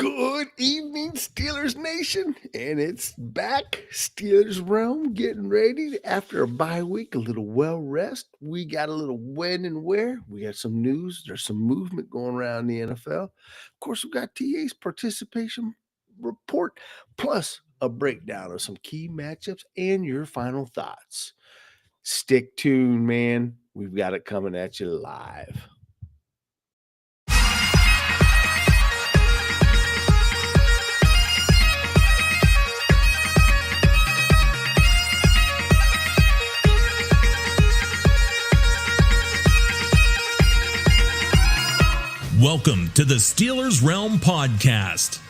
Good evening, Steelers Nation, and it's back. Steelers Realm getting ready after a bye week, a little well rest. We got a little when and where. We got some news. There's some movement going around the NFL. Of course, we got TA's participation report, plus a breakdown of some key matchups and your final thoughts. Stick tuned, man. We've got it coming at you live. Welcome to the Steelers Realm Podcast.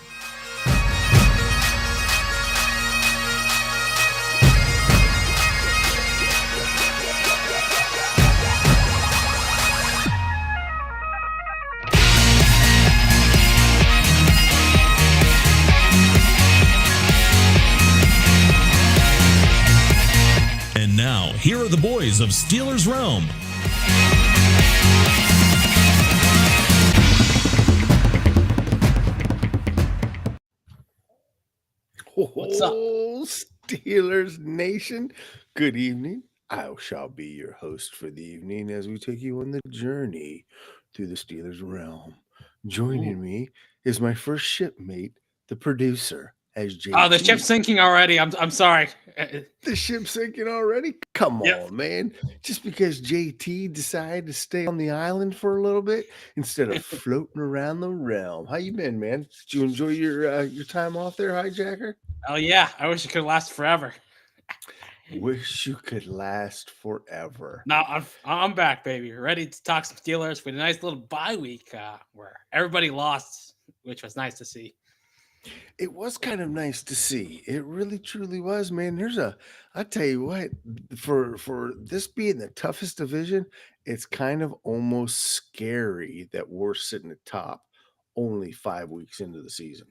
And now, here are the boys of Steelers Realm. What's up, Steelers Nation? Good evening. I shall be your host for the evening as we take you on the journey through the Steelers realm. Joining me is my first shipmate, the producer, as JT. Oh, the ship's sinking already. I'm sorry. The ship's sinking already? Come on, man. Just because JT decided to stay on the island for a little bit instead of floating around the realm. How you been, man? Did you enjoy your time off there, hijacker? Oh, yeah. I wish it could last forever. Wish you could last forever. No, I'm back, baby. Ready to talk some Steelers with a nice little bye week where everybody lost, which was nice to see. It was kind of nice to see. It really, truly was, man. I tell you what, for this being the toughest division, it's kind of almost scary that we're sitting at top only 5 weeks into the season.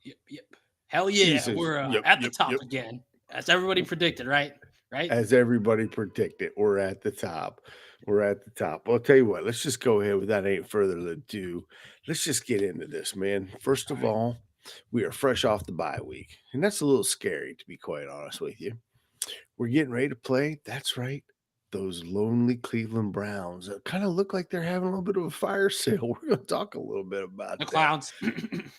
Yep. Hell yeah, Jesus. we're at the top again, as everybody predicted, right? As everybody predicted, we're at the top. We're at the top. Well, I'll tell you what, let's just go ahead without any further ado. Let's just get into this, man. First of all, we are fresh off the bye week, and that's a little scary, to be quite honest with you. We're getting ready to play. That's right. Those lonely Cleveland Browns kind of look like they're having a little bit of a fire sale. We're going to talk a little bit about the clowns.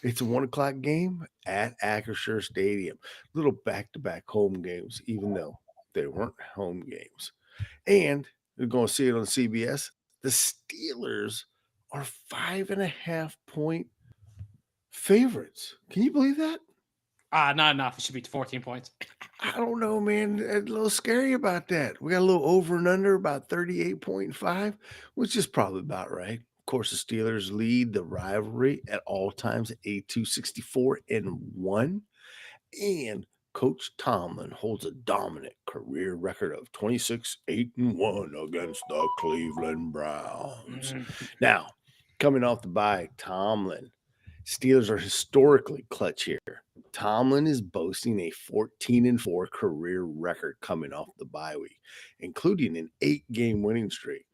It's a 1:00 game at Acrisure Stadium. Little back-to-back home games, even though they weren't home games. And you're going to see it on CBS. The Steelers are 5.5-point favorites. Can you believe that? Not enough. It should be 14 points. I don't know, man. A little scary about that. We got a little over and under about 38.5, which is probably about right. Of course, the Steelers lead the rivalry at all times at 82-64-1. And Coach Tomlin holds a dominant career record of 26-8-1 against the Cleveland Browns. Now, coming off the bye, Tomlin. Steelers are historically clutch here. Tomlin is boasting a 14-4 career record coming off the bye week, including an 8-game winning streak.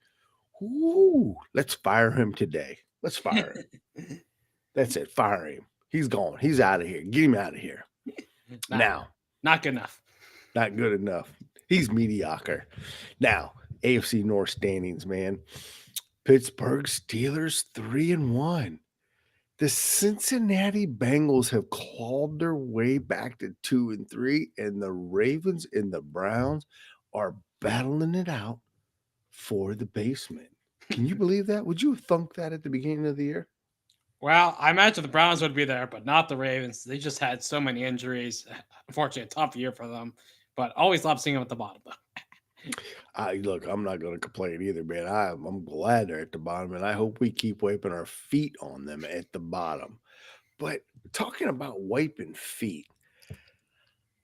Ooh, let's fire him today. Let's fire him. That's it. Fire him. He's gone. He's out of here. Get him out of here. Not good enough. Not good enough. He's mediocre. Now, AFC North standings, man. Pittsburgh Steelers 3-1. The Cincinnati Bengals have clawed their way back to 2-3, and the Ravens and the Browns are battling it out for the basement. Can you believe that? Would you have thunk that at the beginning of the year? Well, I imagine the Browns would be there, but not the Ravens. They just had so many injuries. Unfortunately, a tough year for them, but always love seeing them at the bottom, though. Look, I'm not going to complain either, man. I'm glad they're at the bottom, and I hope we keep wiping our feet on them at the bottom. But talking about wiping feet,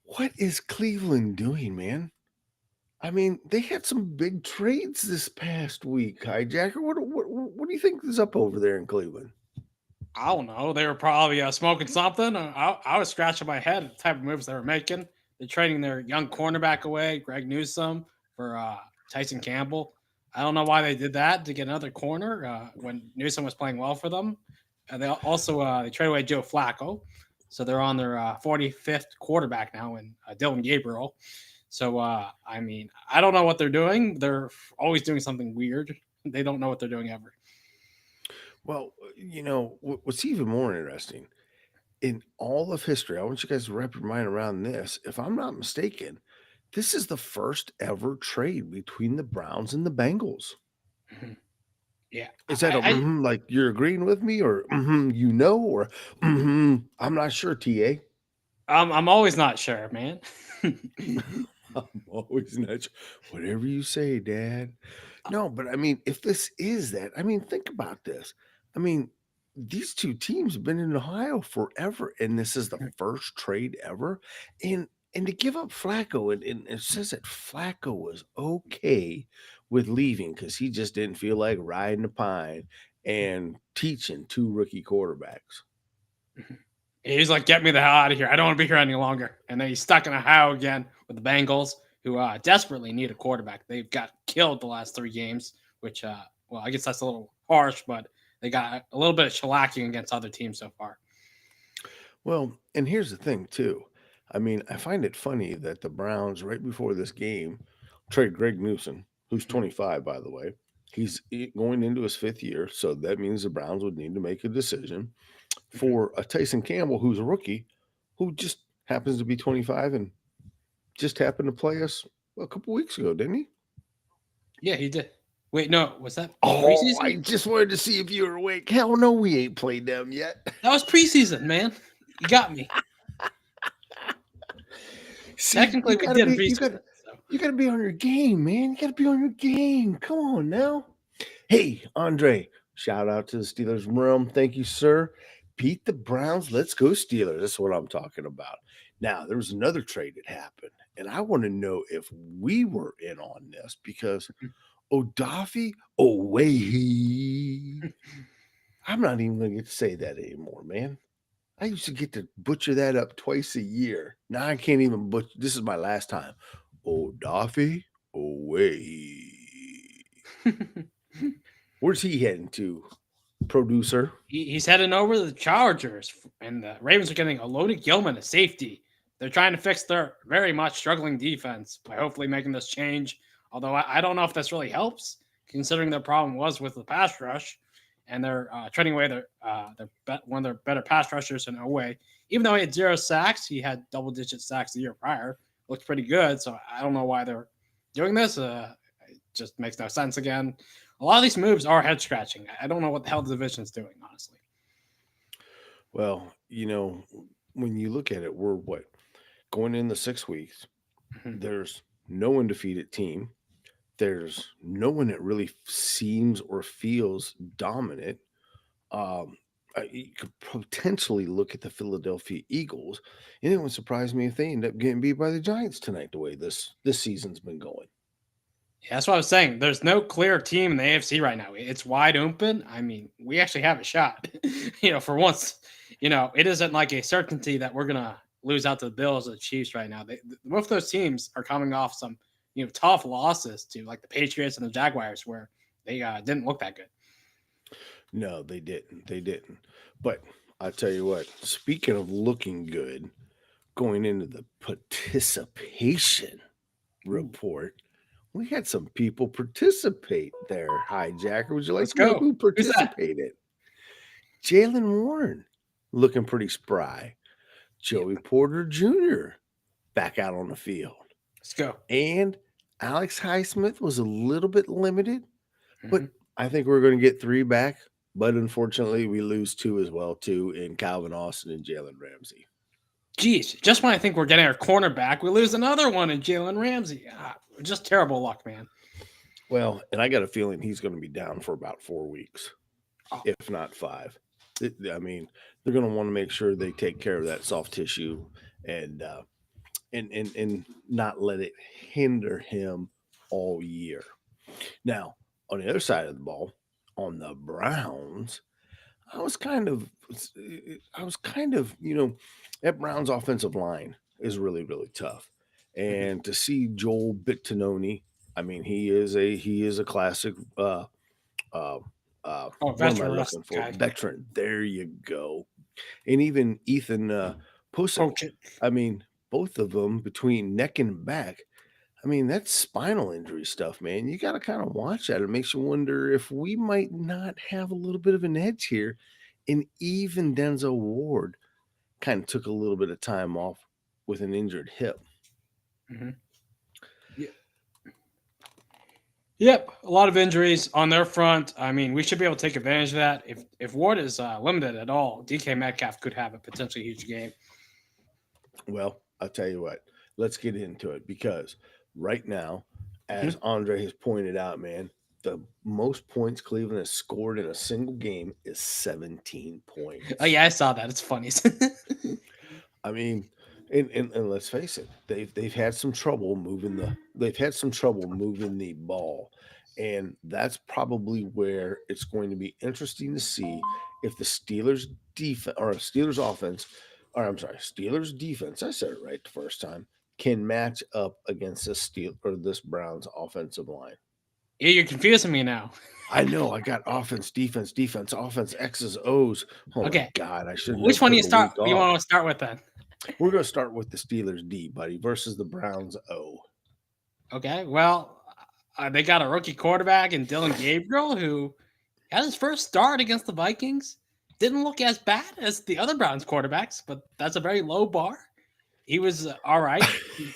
what is Cleveland doing, man? I mean, they had some big trades this past week, hijacker. What do you think is up over there in Cleveland? I don't know. They were probably smoking something. I was scratching my head at the type of moves they were making. They're trading their young cornerback away, Greg Newsome, for Tyson Campbell. I don't know why they did that to get another corner when Newsome was playing well for them. They also they trade away Joe Flacco, so they're on their 45th quarterback now, and Dylan Gabriel. So I mean, I don't know what they're doing. They're always doing something weird. They don't know what they're doing ever. Well, what's even more interesting in all of history, I want you guys to wrap your mind around this. If I'm not mistaken, this is the first ever trade between the Browns and the Bengals. Mhm. Yeah, Is that a like you're agreeing with me, or or I'm not sure, TA? I'm always not sure, man. I'm always not sure. Whatever you say, Dad. No, but I mean, if this is that, I mean, think about this. I mean, these two teams have been in Ohio forever, and this is the first trade ever. And to give up Flacco, and it says that Flacco was okay with leaving because he just didn't feel like riding the pine and teaching two rookie quarterbacks. He's like, get me the hell out of here. I don't want to be here any longer. And then he's stuck in Ohio again with the Bengals, who desperately need a quarterback. They've got killed the last 3 games, which, well, I guess that's a little harsh, but they got a little bit of shellacking against other teams so far. Well, and here's the thing, too. I mean, I find it funny that the Browns, right before this game, trade Greg Newsom, who's 25, by the way. He's going into his 5th year, so that means the Browns would need to make a decision for a Tyson Campbell, who's a rookie, who just happens to be 25 and just happened to play us a couple weeks ago, didn't he? Yeah, he did. Wait, no, was that preseason? I just wanted to see if you were awake. Hell no, we ain't played them yet. That was preseason, man. You got me. See, technically, we did preseason. You got to be on your game, man. You got to be on your game. Come on now. Hey, Andre, shout out to the Steelers realm. Thank you, sir. Beat the Browns. Let's go, Steelers. That's what I'm talking about. Now, there was another trade that happened, and I want to know if we were in on this because Odafe Oweh. I'm not even going to get to say that anymore, man. I used to get to butcher that up twice a year. Now I can't even butcher. This is my last time. Odafe Oweh. Where's he heading to, producer? He's heading over to the Chargers, and the Ravens are getting Elodie Gilman, a safety. They're trying to fix their very much struggling defense by hopefully making this change. Although I don't know if this really helps, considering their problem was with the pass rush, and they're trading away one of their better pass rushers in Oweh. Even though he had 0 sacks, he had double-digit sacks the year prior. Looked pretty good, so I don't know why they're doing this. It just makes no sense again. A lot of these moves are head scratching. I don't know what the hell the division's doing, honestly. Well, when you look at it, we're going in the 6 weeks. Mm-hmm. There's no undefeated team. There's no one that really seems or feels dominant. You could potentially look at the Philadelphia Eagles, and it would surprise me if they end up getting beat by the Giants tonight, the way this season's been going. Yeah, that's what I was saying. There's no clear team in the AFC right now. It's wide open. I mean, we actually have a shot. For once, it isn't like a certainty that we're gonna lose out to the Bills or the Chiefs right now. Both those teams are coming off some tough losses to like the Patriots and the Jaguars, where they didn't look that good. No, they didn't. But I tell you what, speaking of looking good, going into the participation report, we had some people participate there. Hijacker, would you like to know who participated? Jalen Warren, looking pretty spry. Joey Porter Jr. back out on the field. Let's go. And Alex Highsmith was a little bit limited, but I think we're going to get 3 back. But unfortunately, we lose 2 as well, too, in Calvin Austin and Jalen Ramsey. Jeez, just when I think we're getting our corner back, we lose another one in Jalen Ramsey. Just terrible luck, man. Well, and I got a feeling he's going to be down for about 4 weeks, if not 5. I mean, they're going to want to make sure they take care of that soft tissue and not let it hinder him all year. Now, on the other side of the ball, on the Browns, I was kind of, that Browns offensive line is really, really tough. And to see Joel Bitononi, I mean, he is a classic What am I Veteran looking Russ for? guy. Veteran. There you go. And even Ethan Pusa. Poach it. I mean, both of them between neck and back. I mean, that's spinal injury stuff, man. You got to kind of watch that. It makes you wonder if we might not have a little bit of an edge here. And even Denzel Ward kind of took a little bit of time off with an injured hip. Mm-hmm. Yeah. Yep, a lot of injuries on their front. I mean, we should be able to take advantage of that. If Ward is limited at all, DK Metcalf could have a potentially huge game. Well, I'll tell you what. Let's get into it because right now, as Andre has pointed out, man, the most points Cleveland has scored in a single game is 17 points. Oh yeah, I saw that. It's funny. I mean, and let's face it, they've had some trouble moving the ball. And that's probably where it's going to be interesting to see if the Steelers defense or Steelers offense, or I'm sorry, Steelers defense, I said it right the first time, can match up against this Browns offensive line. Yeah, you're confusing me now. I know. I got offense, defense, offense, X's, O's. Oh Okay. my God, I shouldn't. Which one do you start? You want to start with then? We're going to start with the Steelers D, buddy, versus the Browns O. Okay. Well, they got a rookie quarterback in Dylan Gabriel who had his first start against the Vikings. Didn't look as bad as the other Browns quarterbacks, but that's a very low bar. He was all right.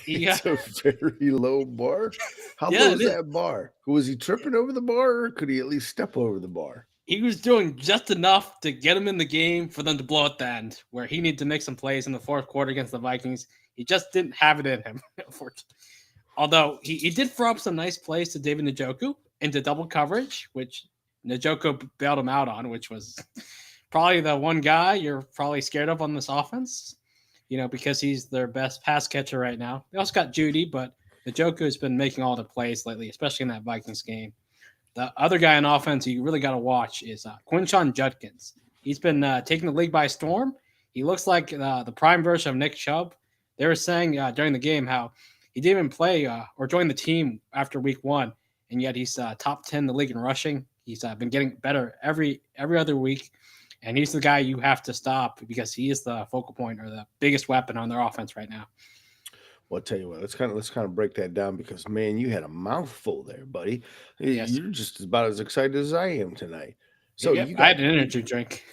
It's a very low bar. How low is that bar? Was he tripping over the bar, or could he at least step over the bar? He was doing just enough to get him in the game for them to blow at the end, where he needed to make some plays in the fourth quarter against the Vikings. He just didn't have it in him. Although he did throw up some nice plays to David Njoku into double coverage, which Njoku bailed him out on, which was probably the one guy you're probably scared of on this offense. Because he's their best pass catcher right now. They also got Judy, but Njoku has been making all the plays lately, especially in that Vikings game. The other guy on offense you really got to watch is Quinshon Judkins. He's been taking the league by storm. He looks like the prime version of Nick Chubb. They were saying during the game how he didn't even play or join the team after week 1, and yet he's top 10 in the league in rushing. He's been getting better every other week. And he's the guy you have to stop because he is the focal point or the biggest weapon on their offense right now. Well, I'll tell you what, let's kind of break that down because, man, you had a mouthful there, buddy. Yes. You're just about as excited as I am tonight. So I had an energy drink.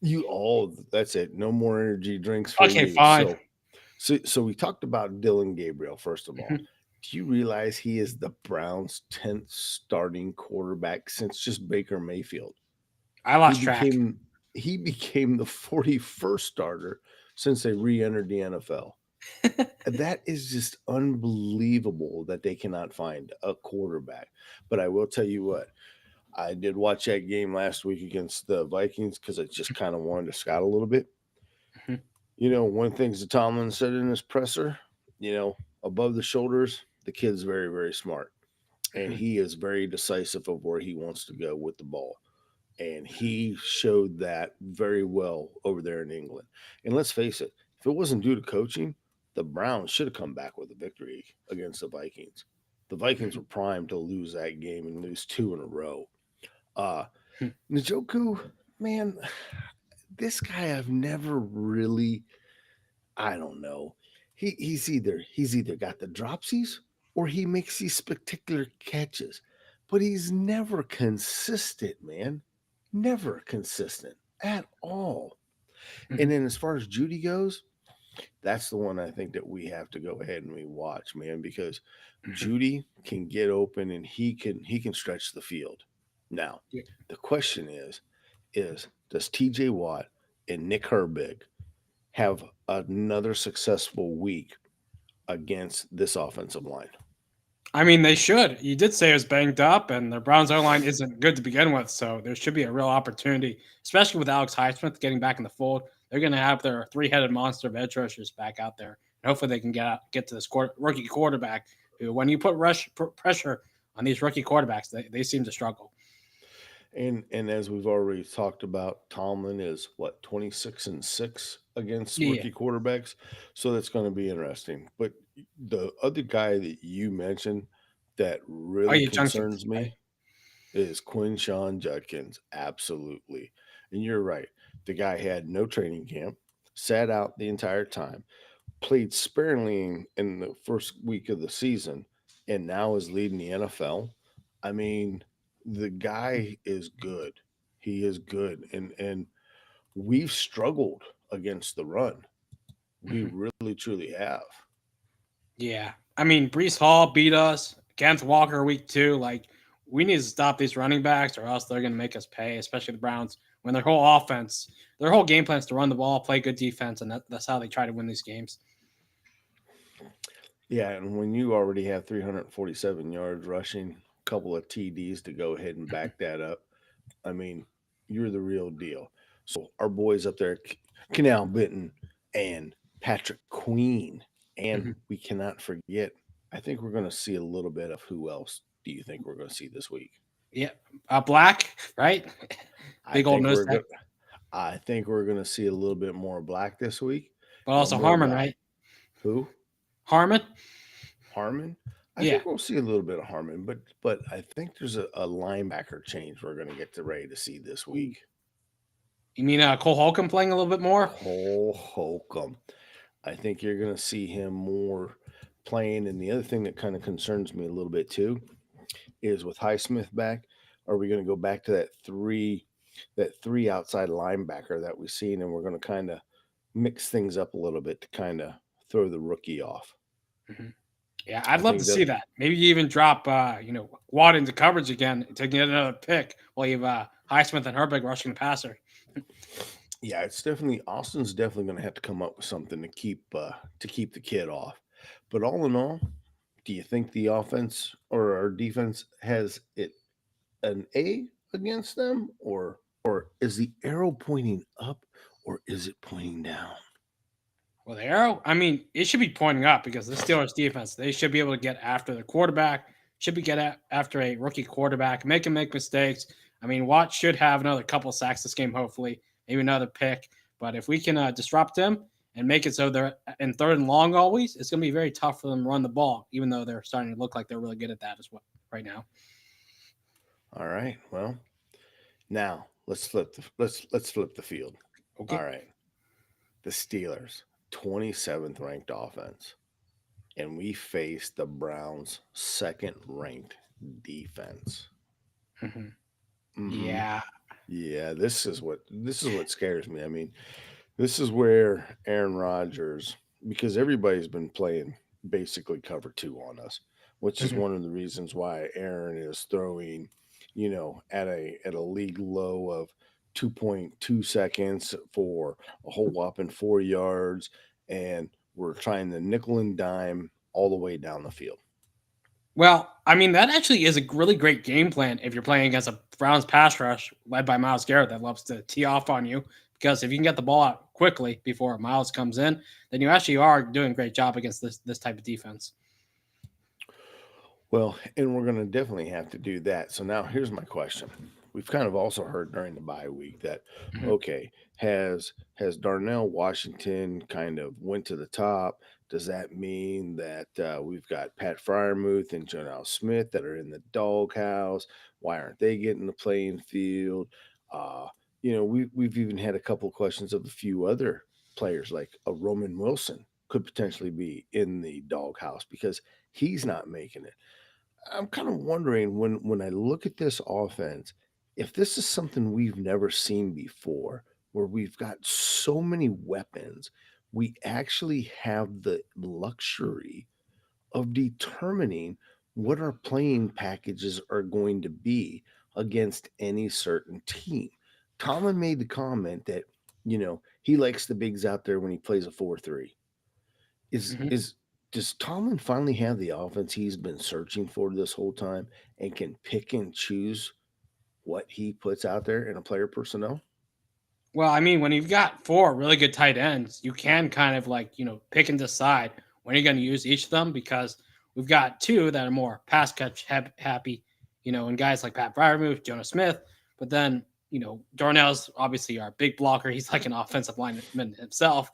That's it. No more energy drinks for me. Fine. So we talked about Dylan Gabriel, first of all. Do you realize he is the Browns' 10th starting quarterback since just Baker Mayfield? I lost track. He became the 41st starter since they re-entered the NFL. That is just unbelievable that they cannot find a quarterback. But I will tell you what, I did watch that game last week against the Vikings because I just kind of wanted to scout a little bit. One of the things that Tomlin said in his presser, above the shoulders, the kid's very, very smart. And he is very decisive of where he wants to go with the ball. And he showed that very well over there in England. And let's face it, if it wasn't due to coaching, the Browns should have come back with a victory against the Vikings. The Vikings were primed to lose that game and lose 2 in a row. Njoku, man, this guy I've never really, I don't know. He's either got the dropsies or he makes these spectacular catches. But he's never consistent, man. Never consistent at all. And then as far as Judy goes, that's the one I think that we have to go ahead and we watch, man, because Judy can get open and he can stretch the field. Now, the question is does TJ Watt and Nick Herbig have another successful week against this offensive line? I mean, they should. You did say it was banged up, and the Browns O-line isn't good to begin with, so there should be a real opportunity, especially with Alex Highsmith getting back in the fold. They're going to have their 3-headed monster of edge rushers back out there. And hopefully they can get to this rookie quarterback who, when you put pressure on these rookie quarterbacks, they seem to struggle. And as we've already talked about, Tomlin is 26-6 against rookie quarterbacks, so that's going to be interesting. But the other guy that you mentioned that really concerns me, is Quinshawn Judkins. Absolutely. And you're right. The guy had no training camp, sat out the entire time, played sparingly in the first week of the season, and now is leading the NFL. I mean, the guy is good. He is good. And we've struggled against the run. We Mhm. really, truly have. Yeah. I mean, Brees Hall beat us. Kenneth Walker week 2. Like, we need to stop these running backs or else they're going to make us pay, especially the Browns, when their whole offense, their whole game plan is to run the ball, play good defense, and that's how they try to win these games. Yeah, and when you already have 347 yards rushing, a couple of TDs to go ahead and back that up, I mean, you're the real deal. So our boys up there, Canal Benton and Patrick Queen, and Mhm. we cannot forget. I think we're going to see a little bit of who else do you think we're going to see this week? Yeah. Black, right? I Big old think nose we're tag. going. I think we're going to see a little bit more black this week. But Well, also more Harmon, black. right? Who? Harmon? Harmon. I Yeah. think we'll see a little bit of Harmon, but I think there's a linebacker change we're going to get ready to see this week. You mean Cole Holcomb playing a little bit more? Cole Holcomb. I think you're going to see him more playing. And the other thing that kind of concerns me a little bit too is with Highsmith back, are we going to go back to that three outside linebacker that we've seen, and we're going to kind of mix things up a little bit to kind of throw the rookie off. Mhm. Yeah, I'd I love to think see that that. Maybe you even drop, Watt into coverage again to get another pick while you have Highsmith and Herbig rushing the passer. yeah, it's definitely Austin's definitely going to have to come up with something to keep the kid off. But all in all, do you think the offense or our defense has it an A against them, or is the arrow pointing up, or is it pointing down? Well, the arrow, I mean, it should be pointing up because the Steelers defense, they should be able to get after the quarterback, should be after a rookie quarterback, make him make mistakes. I mean, Watt should have another couple sacks this game, hopefully, maybe another pick. But if we can disrupt him and make it so they're in third and long always, it's going to be very tough for them to run the ball, even though they're starting to look like they're really good at that as well right now. All right. Well, now let's flip the field. All Okay. right. The Steelers, 27th ranked offense, and we face the Browns' second ranked defense. hmm Mm-hmm. Yeah. Yeah, this is what scares me. I mean, this is where Aaron Rodgers, because everybody's been playing basically cover two on us, which is Mhm. one of the reasons why Aaron is throwing, at a league low of 2.2 seconds for a whole whopping 4 yards, and we're trying to nickel and dime all the way down the field. Well, I mean, that actually is a really great game plan if you're playing against a Browns pass rush led by Myles Garrett that loves to tee off on you. Because if you can get the ball out quickly before Myles comes in, then you actually are doing a great job against this type of defense. Well, and we're going to definitely have to do that. So now here's my question. We've kind of also heard during the bye week that Mhm. okay, has Darnell Washington kind of went to the top? Does that mean that we've got Pat Fryermuth and Jonell Smith that are in the doghouse? Why aren't they getting the playing field? Uh, we've even had a couple of questions of a few other players like a Roman Wilson could potentially be in the doghouse because he's not making it. I'm kind of wondering when I look at this offense, if this is something we've never seen before, where we've got so many weapons, we actually have the luxury of determining what our playing packages are going to be against any certain team. Tomlin made the comment that, he likes the bigs out there when he plays a 4-3. Is Mhm. is does Tomlin finally have the offense he's been searching for this whole time and can pick and choose what he puts out there in a player personnel? Well, I mean, when you've got four really good tight ends, you can kind of pick and decide when you're going to use each of them because we've got two that are more pass catch happy, and guys like Pat Fryermuth, Jonah Smith. But then, Darnell's obviously our big blocker. He's like an offensive lineman himself.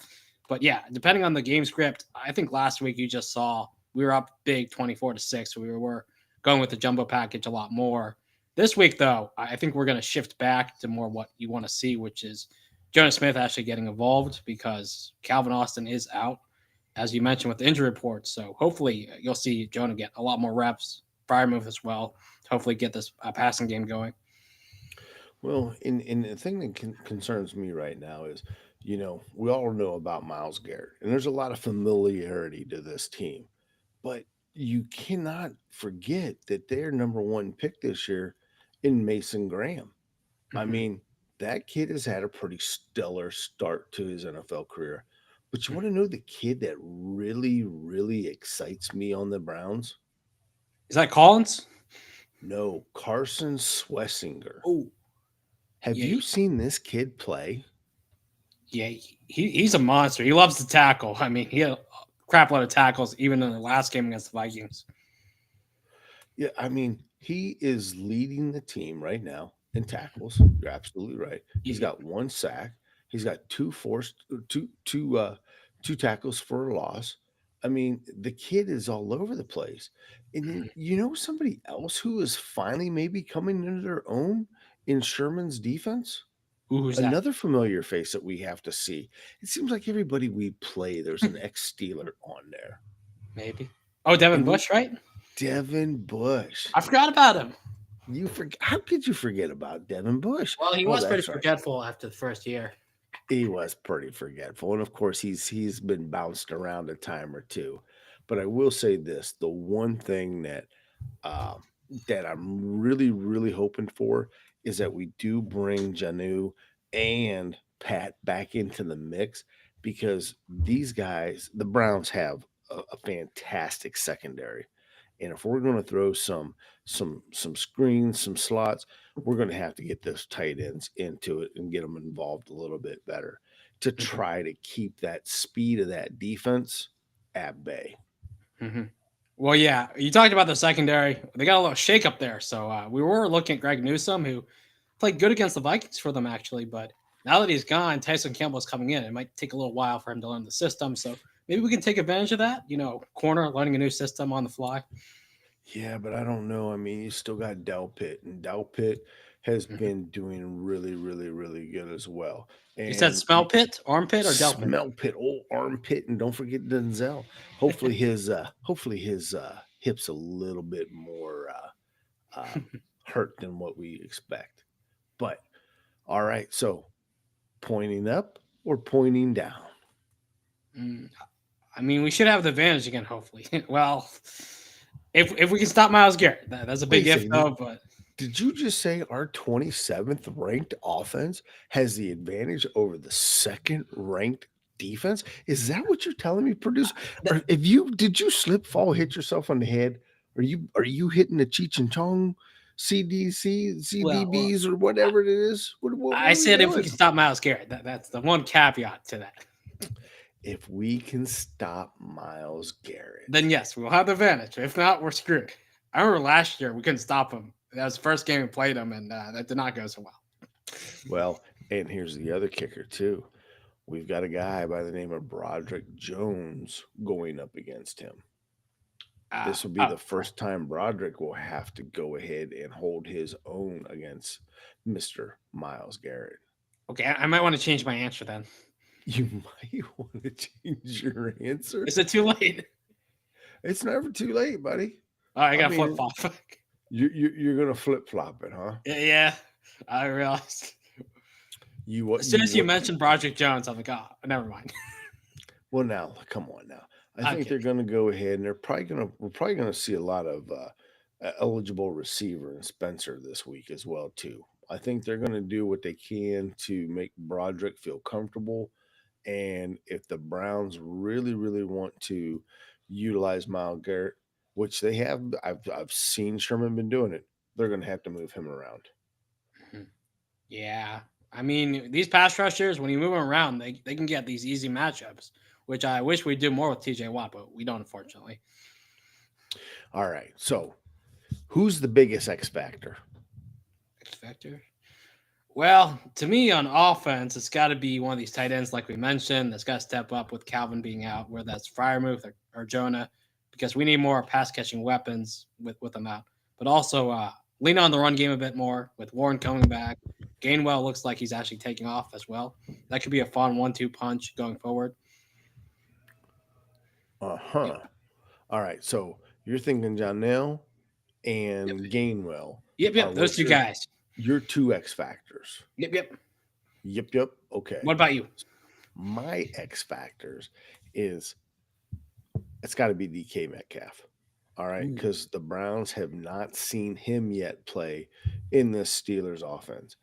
But yeah, depending on the game script, I think last week you just saw we were up big 24-6. So we were going with the jumbo package a lot more. This week, though, I think we're going to shift back to more what you want to see, which is Jonah Smith actually getting involved because Calvin Austin is out, as you mentioned, with the injury reports. So hopefully you'll see Jonah get a lot more reps, Freiermuth as well, hopefully get this passing game going. Well, in the thing that concerns me right now is, we all know about Myles Garrett, and there's a lot of familiarity to this team, but you cannot forget that their number one pick this year in Mason Graham. I Mhm. mean, that kid has had a pretty stellar start to his NFL career. But you want to know the kid that really, really excites me on the Browns? Is that Collins? No, Carson Swessinger. Oh, Have yeah. you seen this kid play? Yeah, he's a monster. He loves to tackle. I mean, he had a crap load of tackles even in the last game against the Vikings. Yeah, I mean, he is leading the team right now in tackles. You're absolutely right. He's got one sack. He's got two tackles for a loss. I mean, the kid is all over the place. And then somebody else who is finally maybe coming into their own in Sherman's defense? Who's that? Another familiar face that we have to see. It seems like everybody we play, there's an ex-Steeler on there. Maybe. Oh, Devin And Bush, right? Devin Bush. I forgot about him. How could you forget about Devin Bush? Well, he Oh, was pretty that's right. forgetful after the first year. He was pretty forgetful, and of course, he's been bounced around a time or two. But I will say this: the one thing um, that I'm really, really hoping for is that we do bring Janu and Pat back into the mix because these guys, the Browns, have a fantastic secondary. And if we're going to throw some screens, some slots, we're going to have to get those tight ends into it and get them involved a little bit better to try to keep that speed of that defense at bay. Mm-hmm. Well, yeah, you talked about the secondary. They got a little shake up there. So we were looking at Greg Newsome, who played good against the Vikings for them, actually. But now that he's gone, Tyson Campbell's coming in. It might take a little while for him to learn the system. So maybe we can take advantage of that. Corner, learning a new system on the fly. Yeah, but I don't know. I mean, you still got Delpit, and Delpit has been doing really, really, really good as well. You said And smell pit, armpit, or Delpit? smell pit, old armpit, and don't forget Denzel. Hopefully his hips a little bit more hurt than what we expect. But all right, so pointing up or pointing down? I mean, we should have the advantage again, hopefully. Well, if we can stop Myles Garrett, that's a big Wait a if, second, though. But did you just say our 27th ranked offense has the advantage over the second ranked defense? Is that what you're telling me, producer? Or did you slip, fall, hit yourself on the head? Are you hitting the Cheech and Chong CDBs or whatever it is? What I are we said if we doing? can stop Myles Garrett, that's the one caveat to that. If we can stop Myles Garrett, Then yes, we'll have the advantage. If not, we're screwed. I remember last year we couldn't stop him. That was the first game we played him, and that did not go so well. well, and here's the other kicker too. We've got a guy by the name of Broderick Jones going up against him. This will be the first time Broderick will have to go ahead and hold his own against Mr. Myles Garrett. Okay, I might want to change my answer then. You might want to change your answer. Is it too late? It's never too late, buddy. I got flip flop. You're gonna flip flop it, huh? Yeah, I realized. As soon as you mentioned Broderick Jones, I'm like, oh, never mind. Well, now, come on now. I think they're going to go ahead and we're probably going to see a lot of eligible receiver in Spencer this week as well, too. I think they're going to do what they can to make Broderick feel comfortable. And if the Browns really, really want to utilize Myles Garrett, which they have, I've seen Sherman been doing it, they're going to have to move him around. Yeah. I mean, these pass rushers, when you move them around, they can get these easy matchups, which I wish we'd do more with TJ Watt, but we don't, unfortunately. All right. So, who's the biggest X factor? X factor? Well, to me, on offense, it's got to be one of these tight ends, like we mentioned, that's got to step up with Calvin being out, whether that's Freiermuth or Jonah, because we need more pass catching weapons with them out. But also, lean on the run game a bit more with Warren coming back. Gainwell looks like he's actually taking off as well. That could be a fun 1-2 punch going forward. Uh-huh. All right. So you're thinking Janelle Yep. and Gainwell Yep. are Those what two guys. your two X factors. Yep. Yep. Okay. What about you? My X factors is it's got to be DK Metcalf. All right, because the Browns have not seen him yet play in this Steelers offense.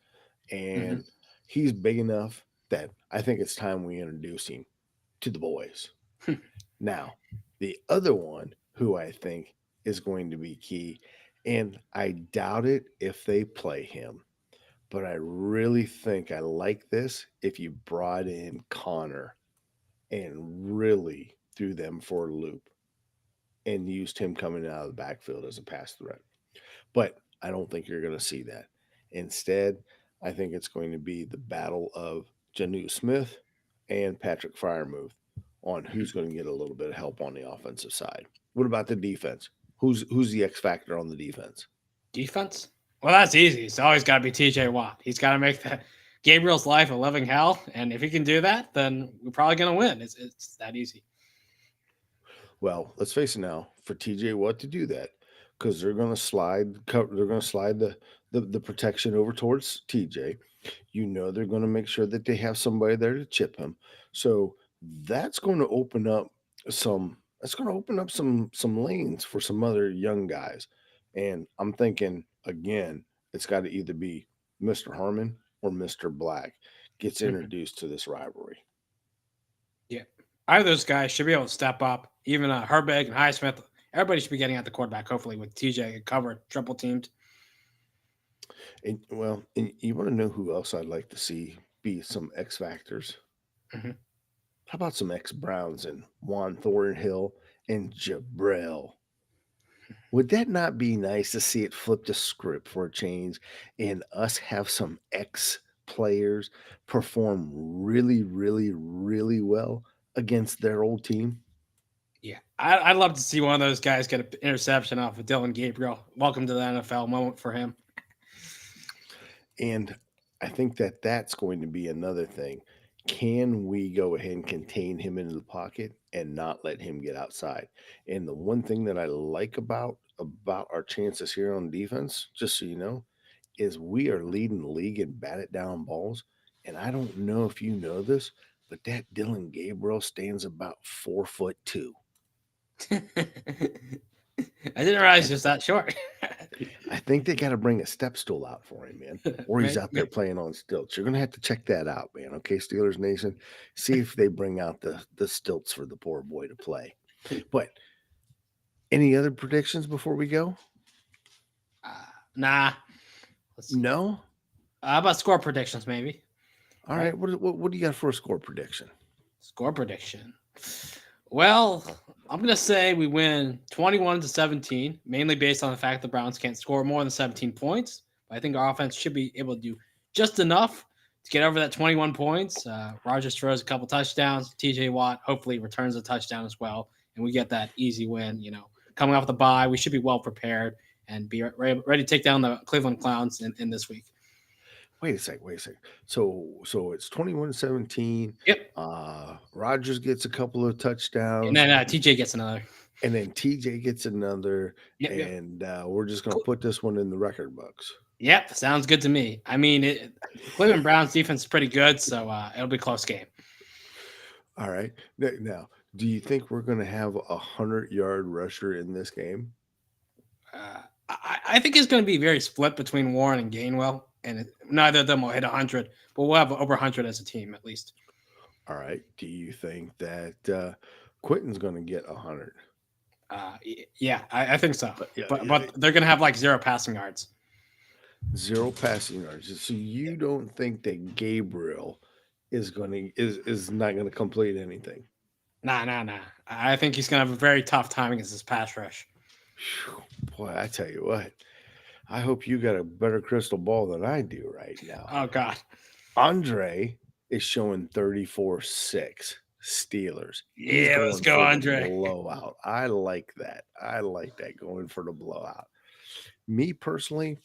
And he's big enough that I think it's time we introduce him to the boys. Now, the other one who I think is going to be key, and I doubt it if they play him, but I really think I like this if you brought in Connor and really threw them for a loop and used him coming out of the backfield as a pass threat. But I don't think you're going to see that. Instead, I think it's going to be the battle of Janu Smith and Patrick Freiermuth on who's going to get a little bit of help on the offensive side. What about the defense? Who's the X factor on the defense? Defense? Well, that's easy. It's always got to be TJ Watt. He's got to make Gabriel's life a living hell. And if he can do that, then we're probably going to win. It's that easy. Well, let's face it now, for TJ Watt to do that, because they're going to slide the protection over towards TJ. They're going to make sure that they have somebody there to chip him. So that's going to open up some lanes for some other young guys. And I'm thinking again, it's got to either be Mr. Harmon or Mr. Black gets introduced to this rivalry. Yeah. Either of those guys should be able to step up. Even Herbig and Highsmith, everybody should be getting at the quarterback, hopefully, with TJ covered, triple teamed. And you want to know who else I'd like to see be some X factors? How about some X Browns and Juan Thornhill and Jabril? Would that not be nice to see it flip the script for a change and us have some X players perform really, really, really well against their old team? Yeah, I'd love to see one of those guys get an interception off of Dylan Gabriel. Welcome to the NFL moment for him. And I think that that's going to be another thing. Can we go ahead and contain him into the pocket and not let him get outside? And the one thing that I like about our chances here on defense, just so you know, is we are leading the league in batted down balls. And I don't know if you know this, but that Dylan Gabriel stands about 4'2". I didn't realize he was that short. I think they got to bring a step stool out for him, man, or he's out there playing on stilts. You're going to have to check that out, man. Okay, Steelers Nation, see if they bring out the stilts for the poor boy to play. But any other predictions before we go? Nah. No? How about score predictions, maybe? All right. What do you got for a score prediction? Score prediction. Well, I'm going to say we win 21-17, mainly based on the fact the Browns can't score more than 17 points. But I think our offense should be able to do just enough to get over that 21 points. Rodgers throws a couple touchdowns. TJ Watt hopefully returns a touchdown as well. And we get that easy win. Coming off the bye, we should be well prepared and be ready to take down the Cleveland Clowns in this week. Wait a second. So it's 21-17. Yep. Rodgers gets a couple of touchdowns. And then TJ gets another. And then TJ gets another. Yep. And we're just going to put this one in the record books. Yep. Sounds good to me. I mean, Cleveland Browns defense is pretty good, so it'll be a close game. All right. Now, do you think we're going to have a 100-yard rusher in this game? I think it's going to be very split between Warren and Gainwell. And neither of them will hit 100, but we'll have over 100 as a team at least. All right. Do you think that Quentin's going to get 100? Yeah, I think so. But they're going to have like 0 passing yards. 0 passing yards. So you don't think that Gabriel is not going to complete anything? Nah. I think he's going to have a very tough time against this pass rush. Boy, I tell you what. I hope you got a better crystal ball than I do right now. Oh, God. Andre is showing 34-6 Steelers. Yeah, let's go, Andre. Blowout. I like that. Going for the blowout. Me personally,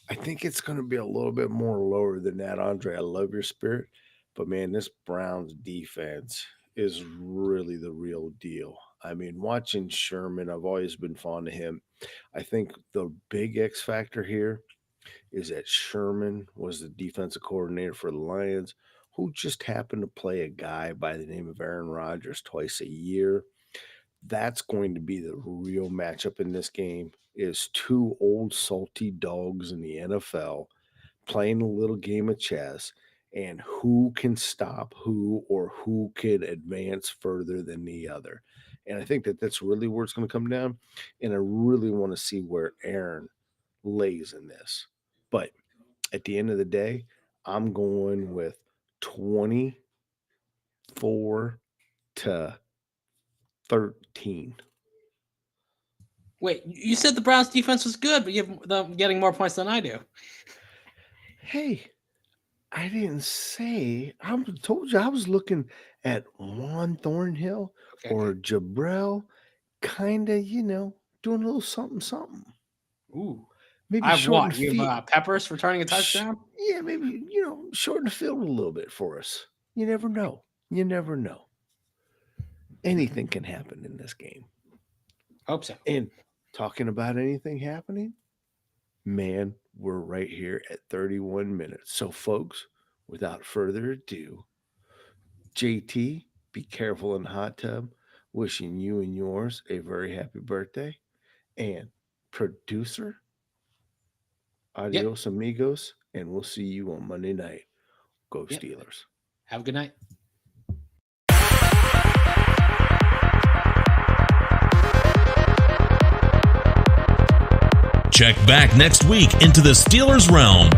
I think it's going to be a little bit more lower than that, Andre. I love your spirit, but man, this Browns defense is really the real deal. I mean, watching Sherman, I've always been fond of him. I think the big X factor here is that Sherman was the defensive coordinator for the Lions, who just happened to play a guy by the name of Aaron Rodgers twice a year. That's going to be the real matchup in this game, is two old salty dogs in the NFL playing a little game of chess, and who can stop who or who can advance further than the other. And I think that that's really where it's going to come down. And I really want to see where Aaron lays in this. But at the end of the day, I'm going with 24-13. Wait, you said the Browns defense was good, but you have them getting more points than I do. Hey, I didn't say. I told you I was looking at Juan Thornhill or Jabril, kind of, doing a little something. Ooh. Maybe I have shorten what? You have Peppers returning a touchdown? Yeah, maybe, shorten the field a little bit for us. You never know. You never know. Anything can happen in this game. Hope so. And talking about anything happening, man, we're right here at 31 minutes. So, folks, without further ado, JT, be careful in the hot tub. Wishing you and yours a very happy birthday. And producer, adios, amigos, and we'll see you on Monday night. Go Steelers. Have a good night. Check back next week into the Steelers Realm.